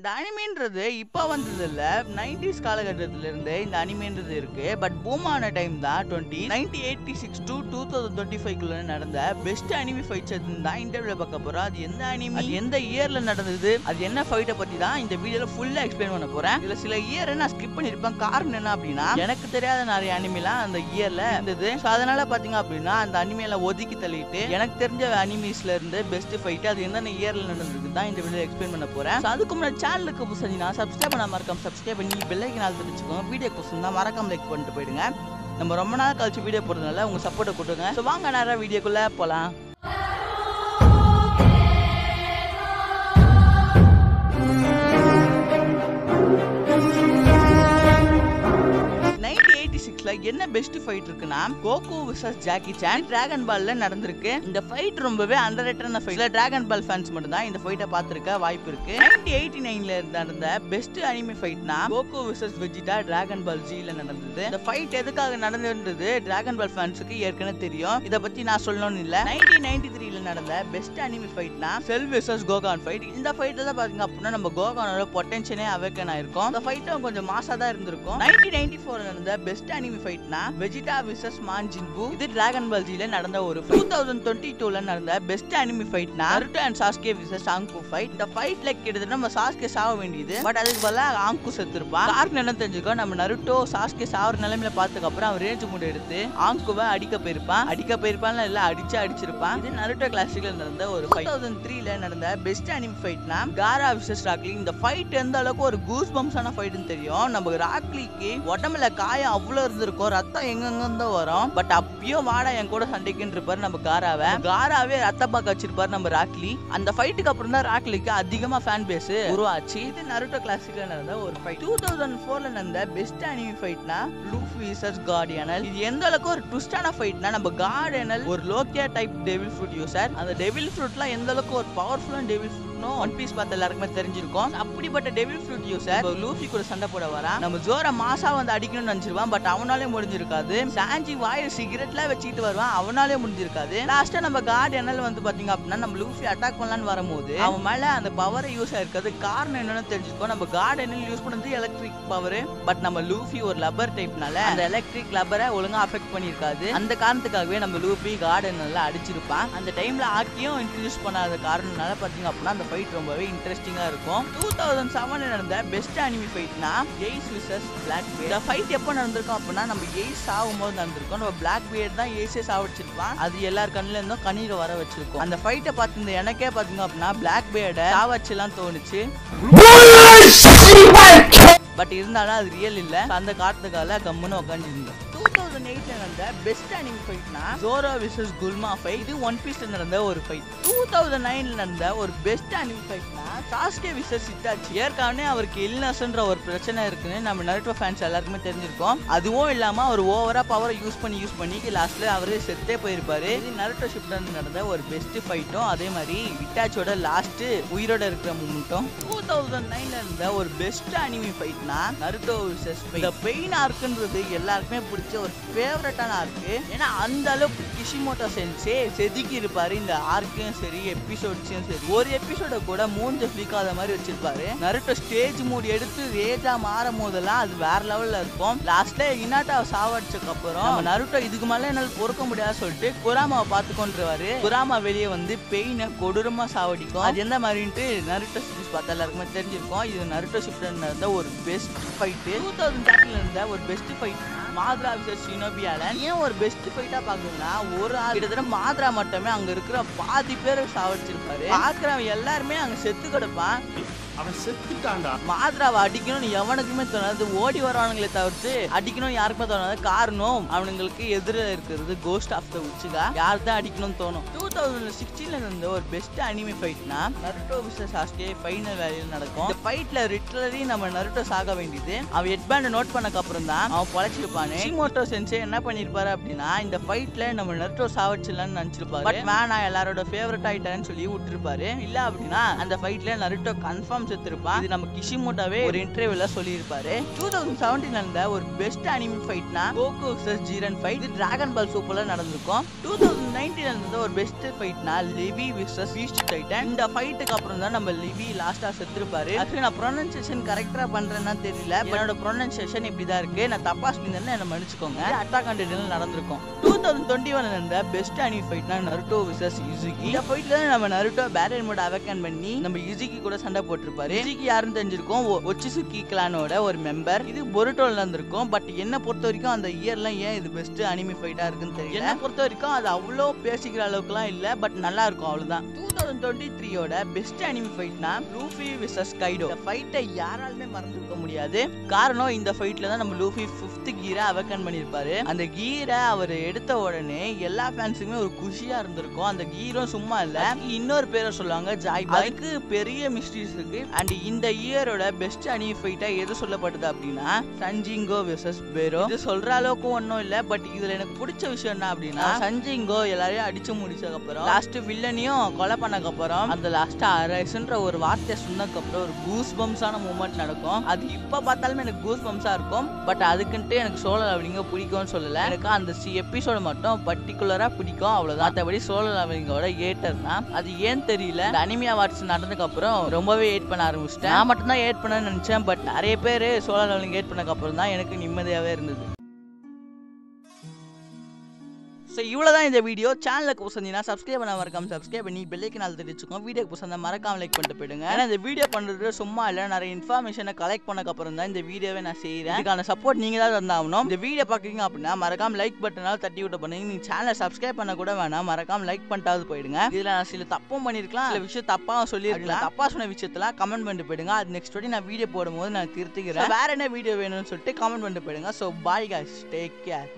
இந்த அனிமேன்றது இப்ப வந்தது இல்ல, 90s காலகட்டத்தில இருந்தே இந்த அனிமேன்றது இருக்கு. பட் பூம் ஆன டைம் தான் 1986 to 2025 குள்ள நடந்த பெஸ்ட் அனிமி ஃபைட்ஸ் தான் இன்டர்வியூல பார்க்க போறோம். அது எந்த அனிமி, அது எந்த இயர்ல நடந்தது, அது என்ன ஃபைட்டை பத்தி தான் இந்த வீடியோல ஃபுல்லா எக்ஸ்பிளைன் பண்ண போறேன். இதுல சில இயர் நான் ஸ்கிப் பண்ணிருப்பேன். காரணம் என்ன அப்படின்னா, எனக்கு தெரியாத நிறைய அனிமிலாம் அந்த இயர்ல இருந்தது. சோ அதனால பாத்தீங்க அப்படின்னா அந்த அனிமையில ஒதுக்கி தள்ளிட்டு எனக்கு தெரிஞ்ச அனிமீஸ்ல இருந்து பெஸ்ட் ஃபைட் அது எந்த இயர்ல நடந்திருக்கு தான் இந்த வீடியோல எக்ஸ்பிளைன் பண்ண போறேன். அதுக்கு முன்னாடி சேனலுக்கு புதுசுனா சப்ஸ்கிரைப் பண்ண மறக்காம சப்ஸ்கிரைப் பண்ணி பெல் ஐகான் ஆல் வச்சுக்கோங்க. வீடியோ புதுசுனா மறக்காம லைக் பண்ணிட்டு போயிடுங்க. நம்ம ரொம்ப நாள் கழிச்சு வீடியோ போடுறதுனால உங்க சப்போர்ட்டை கொடுங்க. சோ வாங்க நேரா வீடியோக்குள்ள போலாம். என்ன பெஸ்ட் ஃபைட் இருக்குன்னா, Goku vs Jackie Chan Dragon பால்ல நடந்திருக்கு. இந்த ஃபைட் ரொம்பவே அண்டர்ரேட்டடான ஃபைட். டிராகன் பால் ஃபேன்ஸ் மட்டும் தான் இந்த ஃபைட்டை பார்த்திருக்க வாய்ப்பு இருக்கு. 1989ல நடந்த பெஸ்ட் அனிமே ஃபைட்னா Goku vs Vegeta Dragon Ball ஜில நடந்தது. இந்த ஃபைட் எதுக்காக நடந்ததுன்றது டிராகன் பால் ஃபேன்ஸ்க்கு ஏற்கனவே தெரியும். இத பத்தி நான் சொல்லணும்னு இல்ல. 1993ல நடந்த பெஸ்ட் அனிமே ஃபைட்னா செல் vs கோகான் ஃபைட். இந்த ஃபைட்ல தான் பாத்தீங்க அப்படின்னா நம்ம கோகானோட பொட்டன்ஷியலே அவேக்கன் ஆயிருக்கும். இந்த ஃபைட்டும் கொஞ்சம் மாசா தான் இருந்திருக்கும். 1994ல நடந்த பெஸ்ட் அனிமே ஃபைட்னா வெஜிடா vs மான்ஜின் பூ. இது டிராகன் பால் ஜில நடந்த ஒரு ஃபைட். 2022ல நடந்த பெஸ்ட் அனிமே ஃபைட்னா நருட்டோ அண்ட் சாஸ்கே vs ஆங்கு ஃபைட். இந்த ஃபைட்ல கிட்டத்தட்ட நம்ம சாஸ்கே சாவ வேண்டியது. பட் அதுக்கு பதிலா ஆங்கு செத்துருப்பான். காரணம் என்ன தெரிஞ்சுக்கோ, நம்ம நருட்டோ சாஸ்கே சாவற நிலைமையில பார்த்ததுக்கு அப்புறம் அவன் ரேஞ்ச் மூட் எடுத்து ஆங்குவை அடிக்க போயிருப்பான் இல்ல அடிச்சிருப்பான். இது நருட்டோ கிளாசிக்ல நடந்த ஒரு ஃபைட். 2003ல நடந்த பெஸ்ட் அனிமே ஃபைட்னா காரா vs ராக்லி. இந்த ஃபைட் எந்த அளவுக்கு ஒரு கூஸ் பம்ப்ஸான ஃபைட்னு தெரியும். நம்ம ராக்லிக்கு உடம்புல காயம் அவ்வளவு இருந்திருக்கும், ரத்தம் எங்கெங்க வரும். பட் அப்பயும் வாடா என் கூட சண்டைக்குன்னு இருப்பாரு நம்ம காராவே ரத்த பாக்க வச்சிருப்பாரு நம்ம ராக்லி. அந்த ஃபைட்டுக்கு அப்புறம் தான் ராக்லிக்கு அதிகமா ஃபேன் பேஸ் உருவாச்சு. இது நருட்டோ கிளாசிக்ல நடந்த ஒரு ஃபைட். 2004ல நடந்த பெஸ்ட் அனிமே ஃபைட்னா லூஃபி vs கார்டியனல். இது எந்த அளவுக்கு ஒரு ட்விஸ்டான ஃபைட்னா, நம்ம கார்டியனல் ஒரு லோக்கியா டைப் டெவில் ஃப்ரூட் யூசர். அந்த டெவில் ஃப்ரூட்லாம் எந்த அளவுக்கு ஒரு பவர்ஃபுல்லான டெவில் ஃப்ரூட் ஒன் பீஸ் பார்த்த எல்லாருக்குமே தெரிஞ்சிருக்கும். அப்படிப்பட்ட டெவில் ஃப்ரூட் யூசர் லூஃபி கூட சண்டை போட வரா. நம்ம ஜோரா மாசா வந்து அடிக்கணும்னு நினைச்சிருவான். பட் அவனாலே முடிஞ்சிருக்காது. சாஞ்சி வாயில சிகரெட்லாம் வச்சுட்டு வருவான், அவனாலே முடிஞ்சிருக்காது. லாஸ்டா நம்ம கார்டியனல் வந்து பாத்தீங்க அப்படின்னா நம்ம லூஃபி அட்டாக் பண்ணலான்னு வரும்போது அவன் மேல அந்த பவர் யூஸ் ஆயிருக்காது. காரணம் என்னன்னு தெரிஞ்சுக்கோ, நம்ம கார்டியனல் யூஸ் பண்ணது எலக்ட்ரிக் பவர். பட் நம்ம லூஃபி ஒரு லப்பர் டைப்னால அந்த எலக்ட்ரிக் லப்பரை ஒழுங்கா அஃபெக்ட் பண்ணிருக்காது. அந்த காரணத்துக்காகவே நம்ம லூஃபி கார்டியனல்ல அடிச்சிருப்பான். அந்த டைம்ல ஆக்கியும் இன்ட்ரோடியூஸ் பண்ணாத காரணனால பாத்தீங்க அப்படின்னா அந்த ஃபைட் ரொம்பவே இன்ட்ரெஸ்டிங்கா இருக்கும். 2007ல நடந்த பெஸ்ட் அனிமே ஃபைட்னா ஏஸ் vs பிளாக் பியர்ட். இந்த ஃபைட் எப்ப நடந்திருக்கும் அப்படின்னா நம்ம ஏஸ் சாவும்போது நடந்திருக்கும். நம்ம பிளாக் பியர்ட் தான் ஏஸே சாவடிச்சிருப்பான். அது எல்லார் கண்ணுல இருந்தும் கண்ணீரை வர வச்சிருக்கும். அந்த ஃபைட்டை பார்த்து எனக்கே பாத்தீங்க அப்படின்னா பிளாக் பியர்ட சாவடிச்சலாம் தோணுச்சு. பட் இருந்தாலும் அது ரியல் இல்ல. அந்த காரணத்துக்காக கம்முன்னு உட்காந்துருந்தேன். 2008ல நடந்த பெஸ்ட் அனிமே ஃபைட்னா ஜோரோ vs குல்மா ஃபைட். இது ஒன் பீஸ்ல நடந்த ஒரு ஃபைட். 2009ல நடந்த ஒரு பெஸ்ட் அனிமே ஃபைட்னா சாஸ்கே vs இட்டாச்சி. ஏற்கனவே அவருக்கு இல்னஸ்ன்ற ஒரு பிரச்சனை இருக்குன்னு நம்ம நருட்டோ ஃபேன்ஸ் எல்லாருக்குமே தெரிஞ்சிருக்கும். அதுவும் இல்லாம அவர் ஓவரா பவரை யூஸ் பண்ணி லாஸ்ட்ல அவரு செத்தே போயிருப்பாரு. இது நருட்டோ ஷிப்டன் நடந்த ஒரு பெஸ்ட் ஃபைட்டும் அதே மாதிரி இட்டாச்சியோட லாஸ்ட் உயிரோட இருக்கிற மூமெண்ட்டும். 2009ல இருந்த ஒரு பெஸ்ட் அனிமே ஃபைட்னா நருட்டோ vs இந்த பெயின் ஆர்க்குன்றது எல்லாருக்குமே பிடிச்ச ஒரு ஃபேவரட்டான ஆர்க்கு. ஏன்னா அந்த அளவுக்கு கிஷிமோட்டோ சென்சே செதுக்கி இருப்பாரு இந்த ஆர்க்கையும் சரி எபிசோட்ஸையும் சரி. ஒரு எபிசோட கூட மூஞ்ச ஃபிளிக்காத மாதிரி வச்சிருப்பாரு. நருட்டோ ஸ்டேஜ் மூடி எடுத்து ரேஜா மாறும் போதெல்லாம் அது வேற லெவல்ல இருக்கும். லாஸ்ட்ல இனாட்டாவை சாவடிச்சதுக்கு அப்புறம் நம்ம நருட்டோ இதுக்கு மேல என்னால பொறுக்க முடியாது சொல்லிட்டு குராமாவை பார்த்துக்கொண்டுருவாரு. குராமா வெளியே வந்து பெயினை கொடூரமா சாவடிக்கும். அது எந்த மாதிரின்ட்டு நருட்டோ சீரிஸ் பார்த்தா எல்லாருக்குமே தெரிஞ்சிருக்கும். இது நருட்டோ ஷிப்டன் நடந்த ஒரு பெஸ்ட் ஃபைட். 2013ல இருந்த ஒரு best fight Madara vs Shinobi ஆலன். ஏன் ஒரு பெஸ்ட் ஃபைட்டா பாக்குறதுன்னா, ஒரு ஆள் கிட்டத்தட்ட மாத்ரா மட்டுமே அங்க இருக்கிற பாதி பேரை சாவடிச்சிருப்பாரு. பாக்குறவன் எல்லாருமே அங்க செத்து கிடப்பான். அவன் செத்துட்டான்டா. மாத்ராவை அடிக்கணும்னு எவனுக்குமே தோணாது. ஓடி வரவனுங்களை தவிர்த்து அடிக்கணும் யாருக்குமே தோணாது. காரணம் அவனுங்களுக்கு எதிர இருக்கிறது கோஸ்ட் ஆஃப் த உச்சிகா. யார் தான் அடிக்கணும்னு தோணும். 2016ல இருந்த ஒரு பெஸ்ட் அனிமே ஃபைட்னா நருட்டோ vs சாஸ்கே ஃபைனல் வேலையில நடக்கும். இந்த ஃபைட்ல லிட்டரலி நம்ம நருட்டோ சாக வேண்டியது. அவன் ஹெட்பேண்ட் நோட் பண்ணக்கு அப்புறம் தான் அவன் பொழைச்சிருப்பானு. கிஷிமோட்டோ சென்சே என்ன பண்ணிருப்பாரு அப்படின்னா இந்த ஃபைட்ல நம்ம நருட்டோ சாவடிச்சிடலாம்னு நினைச்சிருப்பாரு. பட் வேணா எல்லாரோட ஃபேவரட் ஆயிட்டான்னு சொல்லி விட்டுருப்பாரு. இல்ல அப்படின்னா அந்த ஃபைட்ல நருட்டோ கன்ஃபார்ம் செத்தும் செத்துருப்பான். இது நம்ம கிஷிமோட்டோவே ஒரு இன்டர்வியூல சொல்லியிருப்பாரு. 2017 நடந்த ஒரு பெஸ்ட் அனிமி ஃபைட்னா கோகு vs ஜீரன் ஃபைட். இது டிராகன் பால் சூப்பர்ல நடந்திருக்கும். 2019 நடந்த ஒரு பெஸ்ட் ஃபைட்னா லிவி vs பீஸ்ட் டைட்டன். இந்த ஃபைட்டுக்கு அப்புறம் தான் நம்ம லிவி லாஸ்டா செத்துருப்பாரு. அது நான் ப்ரொனன்சியேஷன் கரெக்டா பண்றேன்னா தெரியல. என்னோட ப்ரொனன்சியேஷன் இப்படிதான் இருக்கு. நான் தப்பா சொல்லியிருந்தேன்னா என்ன மன்னிச்சுக்கோங்க. அட்டாக் ஆன் டைட்டன் நடந்திருக்கும். 2021 நடந்த பெஸ்ட் அனிமி ஃபைட்னா நருட்டோ vs யுசுகி. இந்த ஃபைட்ல நம்ம நருட்டோ பேரியர் மோட் அவேக்கன் பண்ணி நம்ம யுசுகி கூட சண்டை போட்டிருப்பாரு. யுசுகி யாருன்னு தெரிஞ்சிருக்கும், ஒச்சிசுகி கிளானோட ஒரு மெம்பர். இது பொருட்டோல நடந்திருக்கும். பட் என்ன பொறுத்த வரைக்கும் அந்த இயர்ல ஏன் இது பெஸ்ட் அனிமி ஃபைட்டா இருக்குன்னு தெரியல. என்ன பொறுத்த வரைக்கும் அது அவ்வளோ பேசிக்கிற அளவுக்குலாம் இல்ல. பட் நல்லா இருக்கும் அவ்வளவுதான். 2023 பெஸ்ட் அனிமி ஃபைட்னா லூஃபி vs கைடோ. இந்த ஃபைட்டை யாராலுமே மறந்துருக்க முடியாது. காரணம் இந்த ஃபைட்ல தான் நம்ம லூஃபி 5th கீரை அவேக்கன் பண்ணிருப்பாரு. அந்த கீரை அவர் எடுத்த உடனே எல்லா ஃபேன்ஸுக்குமே ஒரு குஷியா இருந்திருக்கும். அந்த கீரும் சும்மா இல்ல, இன்னொரு பேரை சொல்லுவாங்க ஜாய் பாய். அதுக்கு பெரிய மிஸ்ட்ரீஸ் இருக்கு. அண்ட் இந்த இயரோட பெஸ்ட் அனிமி ஃபைட்டா எது சொல்லப்படுது அப்படின்னா சஞ்சிங்கோ vs பேரோ. இது சொல்ற அளவுக்கு ஒன்றும் இல்ல. பட் இதுல எனக்கு பிடிச்ச விஷயம் என்ன அப்படின்னா சஞ்சிங்கோ எல்லாரையும் அடிச்சு முடிச்சதுக்கு அப்புறம் லாஸ்ட் வில்லனையும் கொலை பண்ணக்கு அப்புறம் அந்த லாஸ்ட் அரேஸ்ன்ற ஒரு வார்த்தையை சொன்னதுக்கு அப்புறம் ஒரு கூஸ் பம்ஸான மூமெண்ட் நடக்கும். அது இப்ப பார்த்தாலுமே எனக்கு கூஸ் பம்ஸா இருக்கும். பட் அதுக்குன்ட்டு எனக்கு சோலோ லெவலிங்க பிடிக்கும்னு சொல்லல. எனக்கு அந்த எபிசோடு மட்டும் பர்டிகுலரா பிடிக்கும் அவ்வளவுதான். மற்றபடி சோலோ லெவலிங்கோட ஏட்டர் தான். அது ஏன் தெரியல. இந்த அனிமி அவார்ட்ஸ் நடந்ததுக்கு அப்புறம் ரொம்பவே ஏட் பண்ண ஆரம்பிச்சிட்டேன். நான் மட்டும் தான் ஏட் பண்ண நினைச்சேன். பட் நிறைய பேர் சோலோ லெவலிங் ஏட் பண்ணக்கு அப்புறம் தான் எனக்கு நிம்மதியாவே இருந்தது. இவ்வளவுதான் இந்த வீடியோ. சேனலுக்கு புதுசுனா சப்ஸ்கிரைப் பண்ண மறக்காம சப்ஸ்கிரைப் பண்ணி பெல் ஐகான் தெரிஞ்சுக்கோங்க. வீடியோக்கு புதுசா மறக்காம லைக் பண்ணிட்டு போயிடுங்க. ஏன்னா இந்த வீடியோ பண்றது சும்மா இல்ல, நிறைய இன்ஃபர்மேஷனை கலெக்ட் பண்ணக்கு அப்புறம் தான் இந்த வீடியோவை நான் செய்யறேன். இதுக்கான சப்போர்ட் நீங்க தான் தந்தாகணும். இந்த வீடியோ பாக்குறீங்க அப்படின்னா மறக்காம லைக் பட்டனால தட்டி விட்டு பண்ணுங்க. நீங்க சேனலை சப்ஸ்கிரைப் பண்ண கூட வேணாம், மறக்காம லைக் பண்ணிட்டாவது போயிடுங்க. இதுல நான் சில தப்பும் பண்ணிருக்கலாம், சில விஷயம் தப்பா சொல்லிருக்கலாம். தப்பா சொன்ன விஷயத்துல கமெண்ட் பண்ணிட்டு போயிடுங்க. அது நெக்ஸ்ட் வாட்டி நான் வீடியோ போடும்போது நான் திருத்திக்கிறேன். வேற என்ன வீடியோ வேணும்னு சொல்லிட்டு கமெண்ட் பண்ணிட்டு போயிடுங்க. So bye guys, take care.